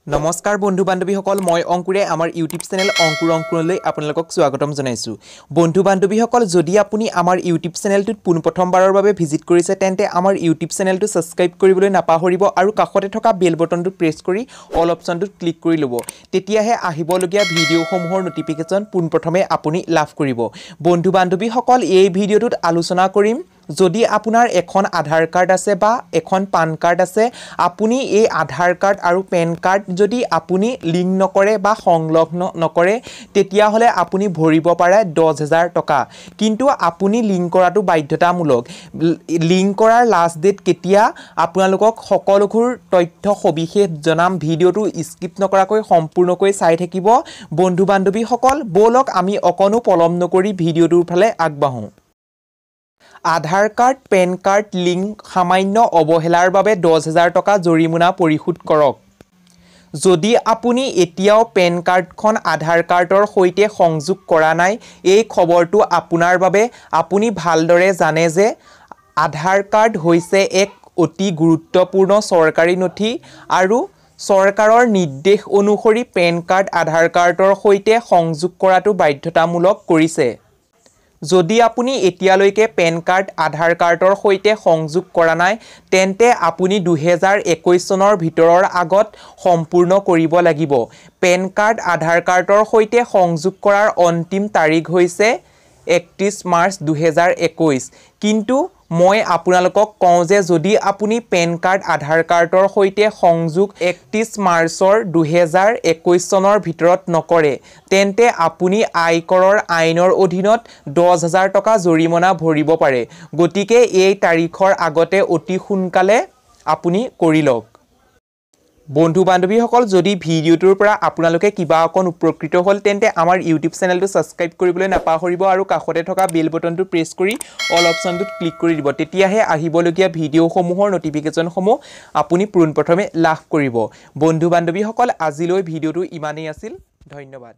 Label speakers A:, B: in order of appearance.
A: নমস্কাৰ বন্ধু বান্ধৱীসকল মই অংকুৰে আমাৰ ইউটিউব চেনেল অংকুৰ অংকুৰলৈ আপোনালোকক স্বাগতম জনাইছো বন্ধু বান্ধৱীসকল যদি আপুনি আমাৰ ইউটিউব চেনেলটোত পুনপ্ৰথমবাৰৰ বাবে ভিজিট কৰিছে তেন্তে আমাৰ ইউটিউব চেনেলটো সাবস্ক্ৰাইব কৰিবলৈ নাপাহৰিব আৰু কাষতে থকা বেল বটনটো প্ৰেছ কৰি অল অপচনটোত ক্লিক কৰি ল'ব তেতিয়াহে আহিবলগীয়া ভিডিঅ'সমূহৰ নটিফিকেশ্যন পুনপ্ৰথমে আপুনি লাভ কৰিব বন্ধু বান্ধৱীসকল এই ভিডিঅ'টোত আলোচনা কৰিম যদি আপোনাৰ এখন আধাৰ কাৰ্ড আছে বা এখন পান কাৰ্ড আছে আপুনি এই আধাৰ কাৰ্ড আৰু পেন কাৰ্ড যদি আপুনি লিংক নকৰে বা সংলগ্ন নকৰে তেতিয়া হলে আপুনি ভৰিব পাৰে 10000 টকা কিন্তু আপুনি লিংক কৰাটো বাধ্যতামূলক লিংক কৰাৰ লাষ্ট ডেট কেতিয়া আপোনালোকক সকলোবোৰ তথ্য সবিশেষ জনাম ভিডিঅ'টো স্কিপ নকৰাকৈ সম্পূৰ্ণকৈ চাই থাকিব বন্ধু বান্ধৱীসকল বলক আমি অকনো পলম নকৰি ভিডিঅ'টোৰ ফালে আগবাঢ়ো আধাৰ কাৰ্ড পেন কাৰ্ড লিংক সামান্য অৱহেলাৰ বাবে 10000 টকা জৰিমনা পৰিশোধ কৰক যদি আপুনি এতিয়াও পেন কাৰ্ডখন আধাৰ কাৰ্ডৰ সৈতে সংযোগ কৰা নাই এই খবৰটো আপোনাৰ বাবে আপুনি ভালদৰে জানে যে আধাৰ কাৰ্ড হৈছে এক অতি গুৰুত্বপূৰ্ণ চৰকাৰী নথি আৰু চৰকাৰৰ নিৰ্দেশ অনুসৰি পেন কাৰ্ড আধাৰ কাৰ্ডৰ সৈতে সংযোগ কৰাটো বাধ্যতামূলক কৰিছে যদি আপুনি এতিয়ালৈকে পেন কাৰ্ড আধাৰ কাৰ্ডৰ সৈতে সংযোগ কৰা নাই তেন্তে আপুনি 2021 চনৰ ভিতৰৰ আগত সম্পূৰ্ণ কৰিব লাগিব পেন কাৰ্ড আধাৰ কাৰ্ডৰ সৈতে সংযোগ কৰাৰ অন্তিম তাৰিখ হৈছে 31 মাৰ্চ 2021 কিন্তু মই আপোনালোকক কওঁ যে যদি আপুনি পেন কাৰ্ড আধাৰ কাৰ্ডৰ সৈতে সংযোগ 31 মাৰ্চৰ 2021 চনৰ ভিতৰত নকৰে তেন্তে আপুনি আয়কৰৰ আইনৰ অধীনত 10000 টকা জৰিমনা ভৰিব পাৰে গতিকে এই তাৰিখৰ আগতে অতি সোনকালে আপুনি কৰি লওক বন্ধু বান্ধৱীসকল যদি ভিডিঅ'টোৰ পৰা আপোনালোকে কিবা অকণ উপকৃত হ'ল তেন্তে আমাৰ ইউটিউব চেনেলটো সাবস্ক্ৰাইব কৰিবলৈ নাপাহৰিব আৰু কাষতে থকা বেল বটনটো প্ৰেছ কৰি অল অপচনটোত ক্লিক কৰি দিব তেতিয়াহে আহিবলগীয়া ভিডিঅ'সমূহৰ নটিফিকেশ্যনসমূহ আপুনি পোনপ্ৰথমে লাভ কৰিব বন্ধু বান্ধৱীসকল আজিলৈ ভিডিঅ'টো ইমানেই আছিল ধন্যবাদ